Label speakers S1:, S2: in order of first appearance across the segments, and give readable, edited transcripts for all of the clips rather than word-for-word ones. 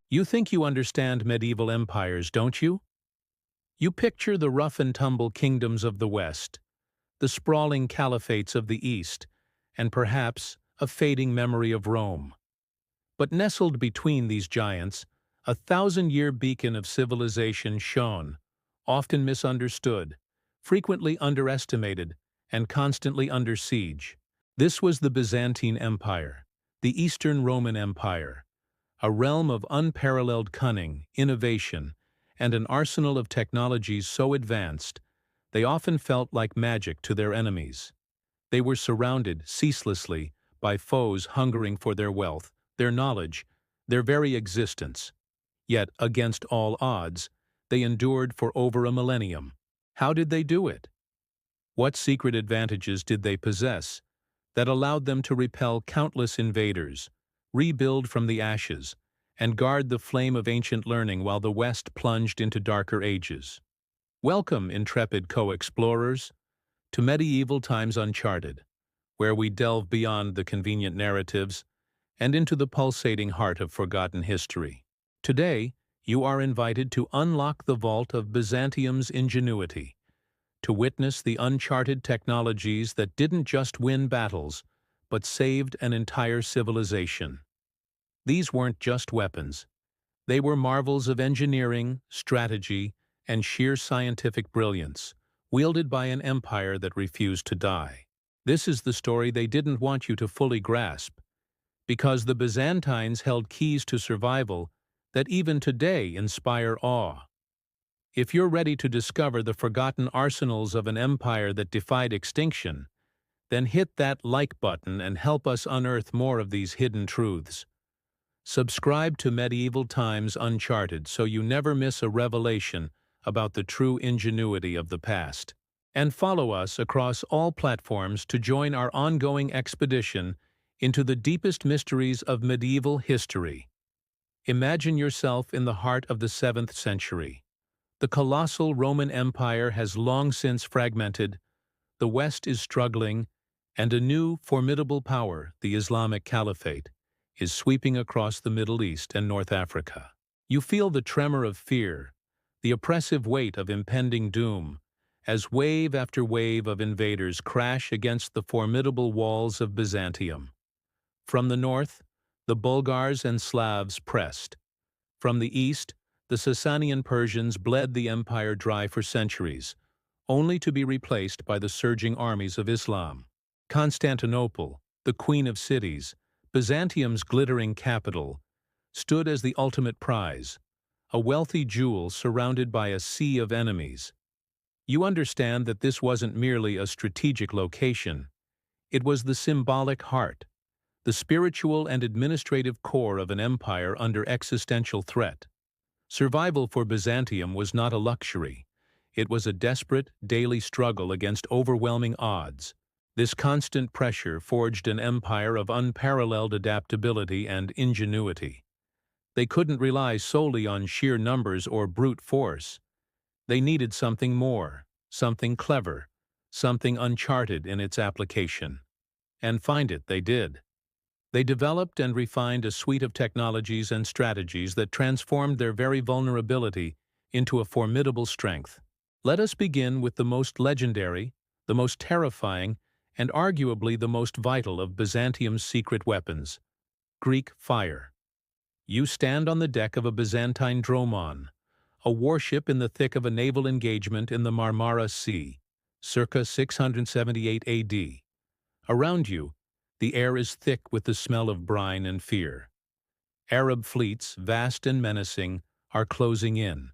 S1: You think you understand medieval empires, don't you? You picture the rough-and-tumble kingdoms of the West, the sprawling caliphates of the East, and perhaps a fading memory of Rome. But nestled between these giants, a thousand-year beacon of civilization shone, often misunderstood, frequently underestimated, and constantly under siege. This was the Byzantine Empire, the Eastern Roman Empire, a realm of unparalleled cunning, innovation, and an arsenal of technologies so advanced they often felt like magic to their enemies. They were surrounded, ceaselessly, by foes hungering for their wealth, their knowledge, their very existence. Yet, against all odds, they endured for over a millennium. How did they do it? What secret advantages did they possess that allowed them to repel countless invaders, rebuild from the ashes, and guard the flame of ancient learning while the West plunged into darker ages? Welcome, intrepid co-explorers, to Medieval Times Uncharted, where we delve beyond the convenient narratives and into the pulsating heart of forgotten history. Today, you are invited to unlock the vault of Byzantium's ingenuity, to witness the uncharted technologies that didn't just win battles, but saved an entire civilization. These weren't just weapons. They were marvels of engineering, strategy, and sheer scientific brilliance, wielded by an empire that refused to die. This is the story they didn't want you to fully grasp, because the Byzantines held keys to survival that even today inspire awe. If you're ready to discover the forgotten arsenals of an empire that defied extinction, then hit that like button and help us unearth more of these hidden truths. Subscribe to Medieval Times Uncharted so you never miss a revelation about the true ingenuity of the past. And follow us across all platforms to join our ongoing expedition into the deepest mysteries of medieval history. Imagine yourself in the heart of the 7th century. The colossal Roman Empire has long since fragmented, the West is struggling, and a new, formidable power, the Islamic Caliphate, is sweeping across the Middle East and North Africa. You feel the tremor of fear, the oppressive weight of impending doom, as wave after wave of invaders crash against the formidable walls of Byzantium. From the north, the Bulgars and Slavs pressed. From the east, the Sasanian Persians bled the empire dry for centuries, only to be replaced by the surging armies of Islam. Constantinople, the queen of cities, Byzantium's glittering capital, stood as the ultimate prize, a wealthy jewel surrounded by a sea of enemies. You understand that this wasn't merely a strategic location. It was the symbolic heart, the spiritual and administrative core of an empire under existential threat. Survival for Byzantium was not a luxury. It was a desperate, daily struggle against overwhelming odds. This constant pressure forged an empire of unparalleled adaptability and ingenuity. They couldn't rely solely on sheer numbers or brute force. They needed something more, something clever, something uncharted in its application. And find it they did. They developed and refined a suite of technologies and strategies that transformed their very vulnerability into a formidable strength. Let us begin with the most legendary, the most terrifying, and arguably the most vital of Byzantium's secret weapons: Greek fire. You stand on the deck of a Byzantine dromon, a warship in the thick of a naval engagement in the Marmara Sea, circa 678 AD. Around you, the air is thick with the smell of brine and fear. Arab fleets, vast and menacing, are closing in,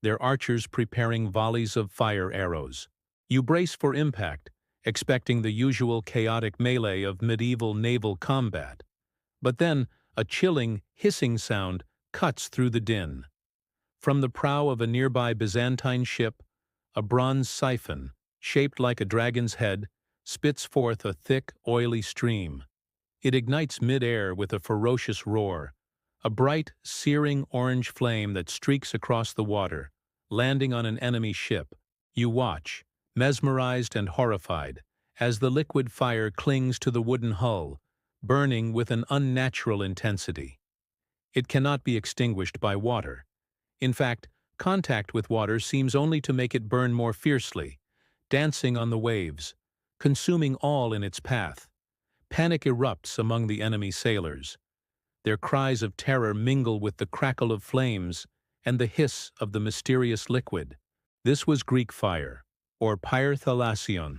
S1: their archers preparing volleys of fire arrows. You brace for impact, expecting the usual chaotic melee of medieval naval combat. But then, a chilling, hissing sound cuts through the din. From the prow of a nearby Byzantine ship, a bronze siphon, shaped like a dragon's head, spits forth a thick, oily stream. It ignites mid-air with a ferocious roar, a bright, searing orange flame that streaks across the water, landing on an enemy ship. You watch, mesmerized and horrified, as the liquid fire clings to the wooden hull, burning with an unnatural intensity. It cannot be extinguished by water. In fact, contact with water seems only to make it burn more fiercely, dancing on the waves, consuming all in its path. Panic erupts among the enemy sailors. Their cries of terror mingle with the crackle of flames and the hiss of the mysterious liquid. This was Greek fire, or pyrethalasion,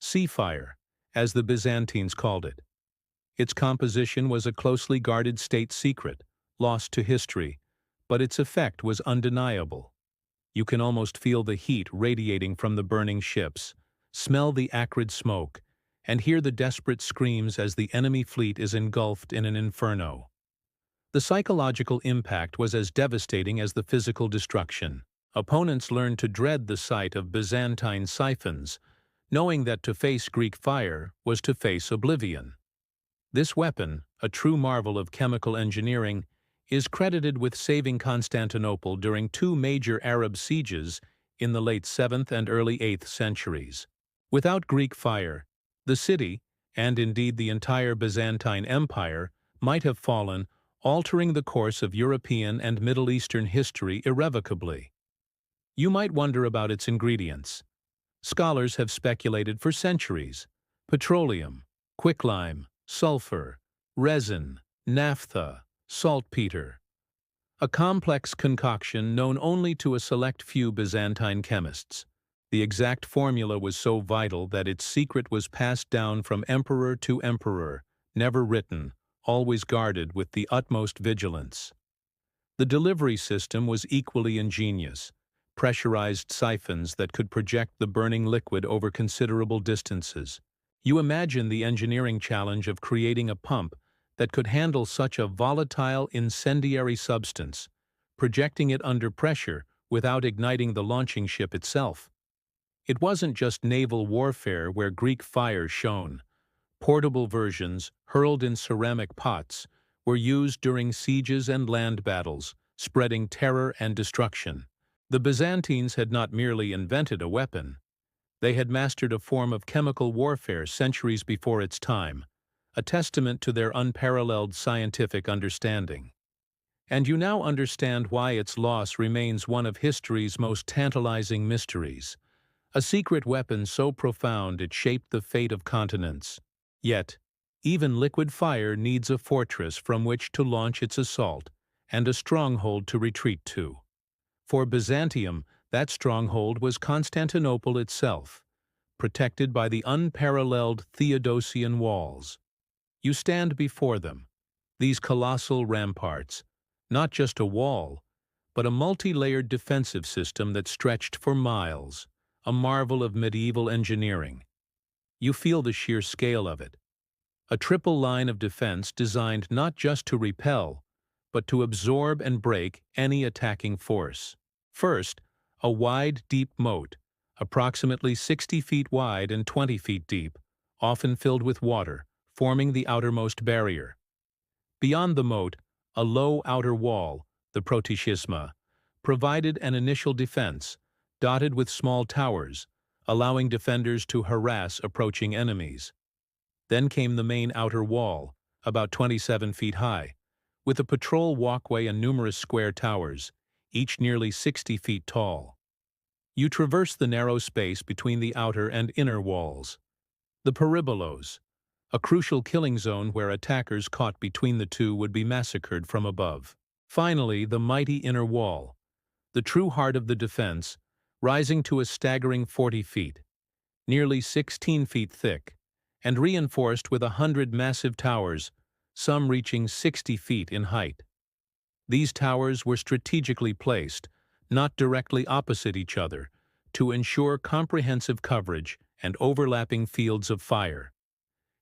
S1: sea fire, as the Byzantines called it. Its composition was a closely guarded state secret, lost to history, but its effect was undeniable. You can almost feel the heat radiating from the burning ships, smell the acrid smoke, and hear the desperate screams as the enemy fleet is engulfed in an inferno. The psychological impact was as devastating as the physical destruction. Opponents learned to dread the sight of Byzantine siphons, knowing that to face Greek fire was to face oblivion. This weapon, a true marvel of chemical engineering, is credited with saving Constantinople during two major Arab sieges in the late 7th and early 8th centuries. Without Greek fire, the city, and indeed the entire Byzantine Empire, might have fallen, altering the course of European and Middle Eastern history irrevocably. You might wonder about its ingredients. Scholars have speculated for centuries: petroleum, quicklime, sulfur, resin, naphtha, saltpeter. A complex concoction known only to a select few Byzantine chemists. The exact formula was so vital that its secret was passed down from emperor to emperor, never written, always guarded with the utmost vigilance. The delivery system was equally ingenious: pressurized siphons that could project the burning liquid over considerable distances. You imagine the engineering challenge of creating a pump that could handle such a volatile, incendiary substance, projecting it under pressure without igniting the launching ship itself. It wasn't just naval warfare where Greek fire shone. Portable versions, hurled in ceramic pots, were used during sieges and land battles, spreading terror and destruction. The Byzantines had not merely invented a weapon. They had mastered a form of chemical warfare centuries before its time, a testament to their unparalleled scientific understanding. And you now understand why its loss remains one of history's most tantalizing mysteries, a secret weapon so profound it shaped the fate of continents. Yet, even liquid fire needs a fortress from which to launch its assault, and a stronghold to retreat to. For Byzantium, that stronghold was Constantinople itself, protected by the unparalleled Theodosian Walls. You stand before them, these colossal ramparts, not just a wall, but a multi-layered defensive system that stretched for miles, a marvel of medieval engineering. You feel the sheer scale of it. A triple line of defense designed not just to repel, but to absorb and break any attacking force. First, a wide, deep moat, approximately 60 feet wide and 20 feet deep, often filled with water, forming the outermost barrier. Beyond the moat, a low outer wall, the protoschisma, provided an initial defense, dotted with small towers, allowing defenders to harass approaching enemies. Then came the main outer wall, about 27 feet high, with a patrol walkway and numerous square towers, each nearly 60 feet tall. You traverse the narrow space between the outer and inner walls. The peribolos, a crucial killing zone where attackers caught between the two would be massacred from above. Finally, the mighty inner wall, the true heart of the defense, rising to a staggering 40 feet, nearly 16 feet thick, and reinforced with 100 massive towers, some reaching 60 feet in height. These towers were strategically placed, not directly opposite each other, to ensure comprehensive coverage and overlapping fields of fire.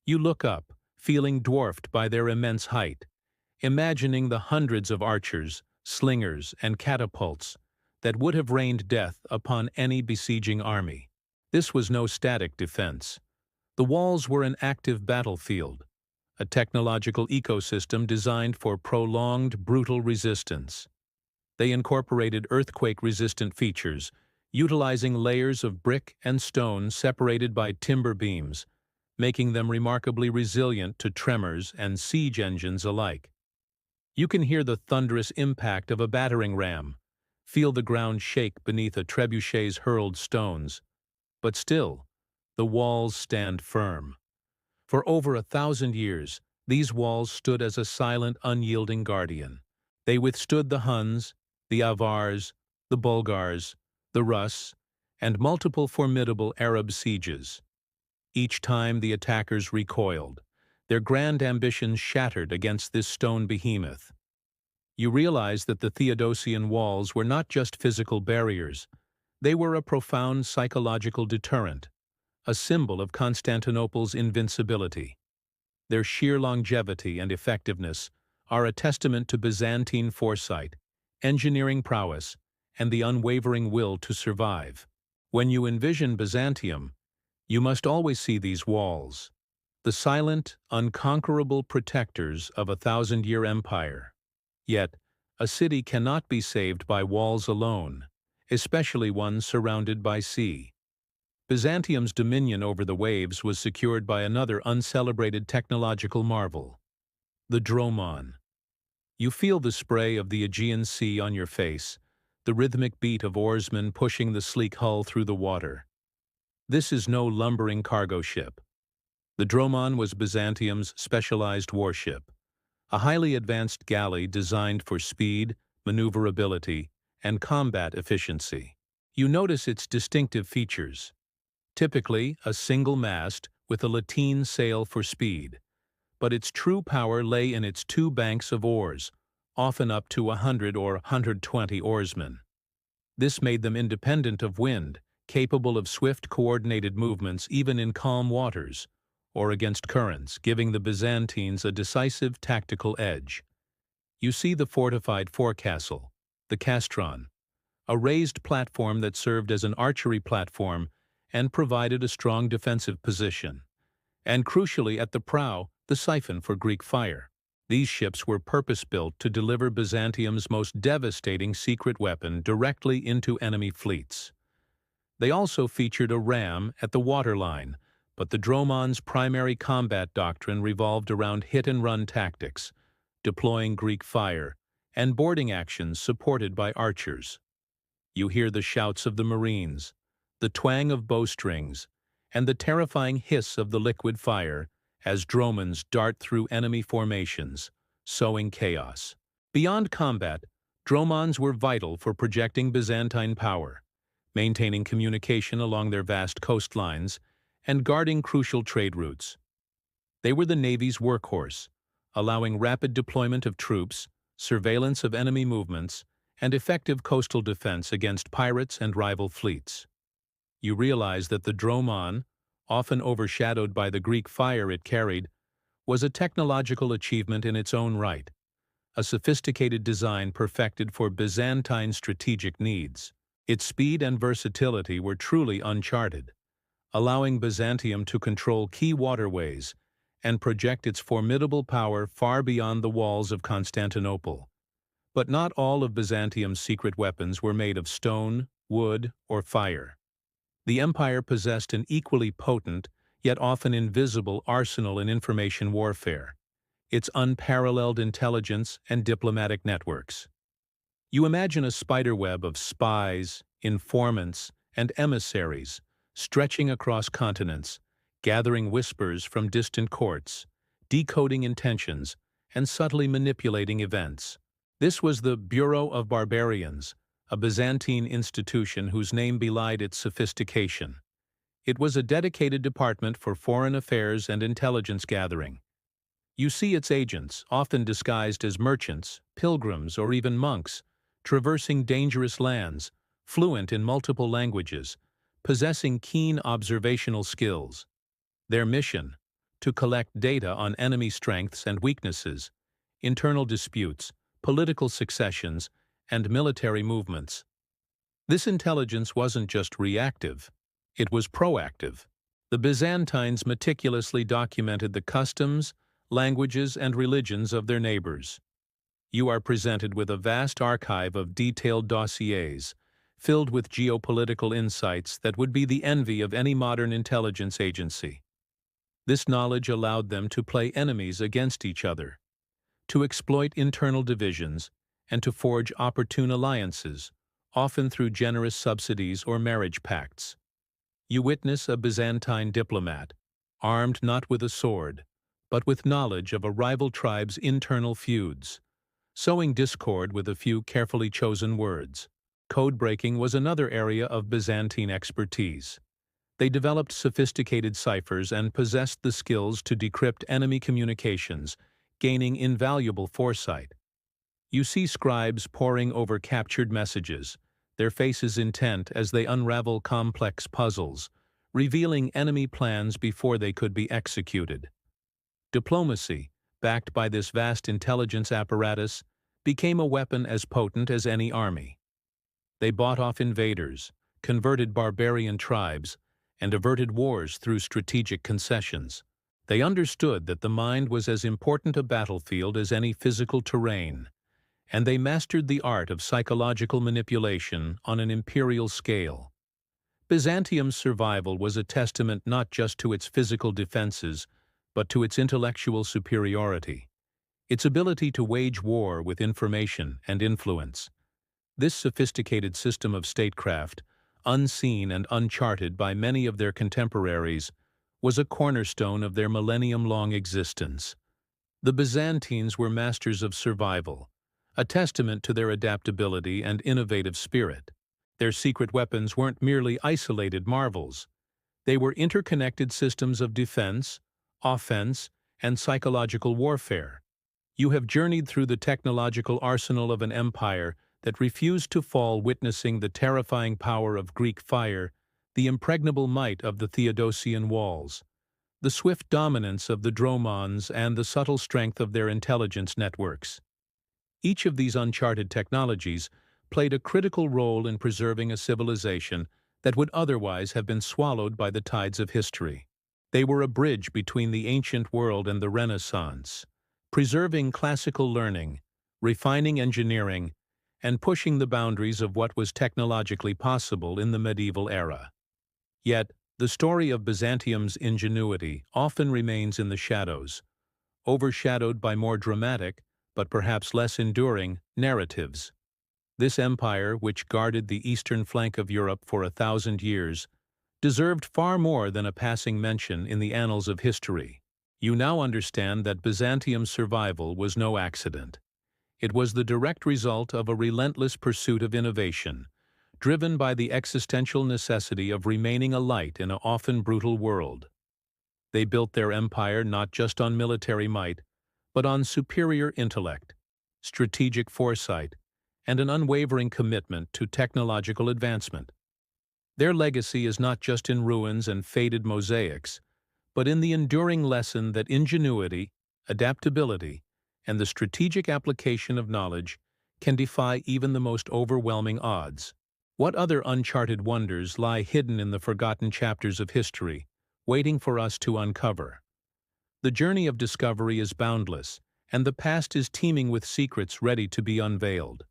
S1: You look up, feeling dwarfed by their immense height, imagining the hundreds of archers, slingers, and catapults that would have rained death upon any besieging army. This was no static defense. The walls were an active battlefield, a technological ecosystem designed for prolonged, brutal resistance. They incorporated earthquake-resistant features, utilizing layers of brick and stone separated by timber beams, making them remarkably resilient to tremors and siege engines alike. You can hear the thunderous impact of a battering ram, feel the ground shake beneath a trebuchet's hurled stones. But still, the walls stand firm. For over 1,000 years, these walls stood as a silent, unyielding guardian. They withstood the Huns, the Avars, the Bulgars, the Rus, and multiple formidable Arab sieges. Each time the attackers recoiled, their grand ambitions shattered against this stone behemoth. You realize that the Theodosian Walls were not just physical barriers, they were a profound psychological deterrent, a symbol of Constantinople's invincibility. Their sheer longevity and effectiveness are a testament to Byzantine foresight, engineering prowess, and the unwavering will to survive. When you envision Byzantium, you must always see these walls, the silent, unconquerable protectors of a thousand-year empire. Yet, a city cannot be saved by walls alone, especially one surrounded by sea. Byzantium's dominion over the waves was secured by another uncelebrated technological marvel, the dromon. You feel the spray of the Aegean Sea on your face, the rhythmic beat of oarsmen pushing the sleek hull through the water. This is no lumbering cargo ship. The dromon was Byzantium's specialized warship, a highly advanced galley designed for speed, maneuverability, and combat efficiency. You notice its distinctive features. Typically, a single mast with a lateen sail for speed, but its true power lay in its two banks of oars, often up to 100 or 120 oarsmen. This made them independent of wind, capable of swift coordinated movements even in calm waters, or against currents, giving the Byzantines a decisive tactical edge. You see the fortified forecastle, the castron, a raised platform that served as an archery platform and provided a strong defensive position. And crucially, at the prow, the siphon for Greek fire. These ships were purpose-built to deliver Byzantium's most devastating secret weapon directly into enemy fleets. They also featured a ram at the waterline, but the dromon's primary combat doctrine revolved around hit-and-run tactics, deploying Greek fire, and boarding actions supported by archers. You hear the shouts of the Marines, the twang of bowstrings, and the terrifying hiss of the liquid fire as dromons dart through enemy formations, sowing chaos. Beyond combat, dromons were vital for projecting Byzantine power, maintaining communication along their vast coastlines, and guarding crucial trade routes. They were the Navy's workhorse, allowing rapid deployment of troops, surveillance of enemy movements, and effective coastal defense against pirates and rival fleets. You realize that the dromon, often overshadowed by the Greek fire it carried, was a technological achievement in its own right, a sophisticated design perfected for Byzantine strategic needs. Its speed and versatility were truly uncharted, allowing Byzantium to control key waterways and project its formidable power far beyond the walls of Constantinople. But not all of Byzantium's secret weapons were made of stone, wood, or fire. The empire possessed an equally potent, yet often invisible arsenal in information warfare, its unparalleled intelligence and diplomatic networks. You imagine a spiderweb of spies, informants, and emissaries stretching across continents, gathering whispers from distant courts, decoding intentions, and subtly manipulating events. This was the Bureau of Barbarians, a Byzantine institution whose name belied its sophistication. It was a dedicated department for foreign affairs and intelligence gathering. You see its agents, often disguised as merchants, pilgrims, or even monks, traversing dangerous lands, fluent in multiple languages, possessing keen observational skills. Their mission: to collect data on enemy strengths and weaknesses, internal disputes, political successions, and military movements. This intelligence wasn't just reactive, it was proactive. The Byzantines meticulously documented the customs, languages, and religions of their neighbors. You are presented with a vast archive of detailed dossiers, filled with geopolitical insights that would be the envy of any modern intelligence agency. This knowledge allowed them to play enemies against each other, to exploit internal divisions, and to forge opportune alliances, often through generous subsidies or marriage pacts. You witness a Byzantine diplomat, armed not with a sword, but with knowledge of a rival tribe's internal feuds, sowing discord with a few carefully chosen words. Code-breaking was another area of Byzantine expertise. They developed sophisticated ciphers and possessed the skills to decrypt enemy communications, gaining invaluable foresight. You see scribes poring over captured messages, their faces intent as they unravel complex puzzles, revealing enemy plans before they could be executed. Diplomacy, backed by this vast intelligence apparatus, became a weapon as potent as any army. They bought off invaders, converted barbarian tribes, and averted wars through strategic concessions. They understood that the mind was as important a battlefield as any physical terrain, and they mastered the art of psychological manipulation on an imperial scale. Byzantium's survival was a testament not just to its physical defenses, but to its intellectual superiority, its ability to wage war with information and influence. This sophisticated system of statecraft, unseen and uncharted by many of their contemporaries, was a cornerstone of their millennium-long existence. The Byzantines were masters of survival, a testament to their adaptability and innovative spirit. Their secret weapons weren't merely isolated marvels. They were interconnected systems of defense, offense, and psychological warfare. You have journeyed through the technological arsenal of an empire that refused to fall, witnessing the terrifying power of Greek fire, the impregnable might of the Theodosian Walls, the swift dominance of the Dromons, and the subtle strength of their intelligence networks. Each of these uncharted technologies played a critical role in preserving a civilization that would otherwise have been swallowed by the tides of history. They were a bridge between the ancient world and the Renaissance, preserving classical learning, refining engineering, and pushing the boundaries of what was technologically possible in the medieval era. Yet, the story of Byzantium's ingenuity often remains in the shadows, overshadowed by more dramatic, but perhaps less enduring, narratives. This empire, which guarded the eastern flank of Europe for 1,000 years, deserved far more than a passing mention in the annals of history. You now understand that Byzantium's survival was no accident. It was the direct result of a relentless pursuit of innovation, driven by the existential necessity of remaining a light in an often brutal world. They built their empire not just on military might, but on superior intellect, strategic foresight, and an unwavering commitment to technological advancement. Their legacy is not just in ruins and faded mosaics, but in the enduring lesson that ingenuity, adaptability, and the strategic application of knowledge can defy even the most overwhelming odds. What other uncharted wonders lie hidden in the forgotten chapters of history, waiting for us to uncover? The journey of discovery is boundless, and the past is teeming with secrets ready to be unveiled.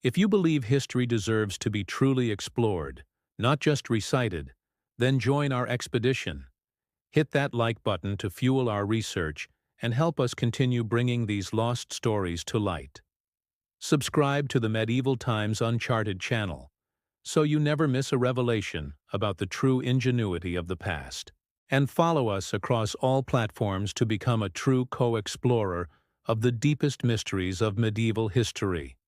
S1: If you believe history deserves to be truly explored, not just recited, then join our expedition. Hit that like button to fuel our research and help us continue bringing these lost stories to light. Subscribe to the Medieval Times Uncharted channel, so you never miss a revelation about the true ingenuity of the past. And follow us across all platforms to become a true co-explorer of the deepest mysteries of medieval history.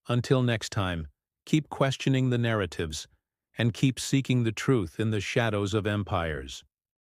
S1: Until next time, keep questioning the narratives and keep seeking the truth in the shadows of empires.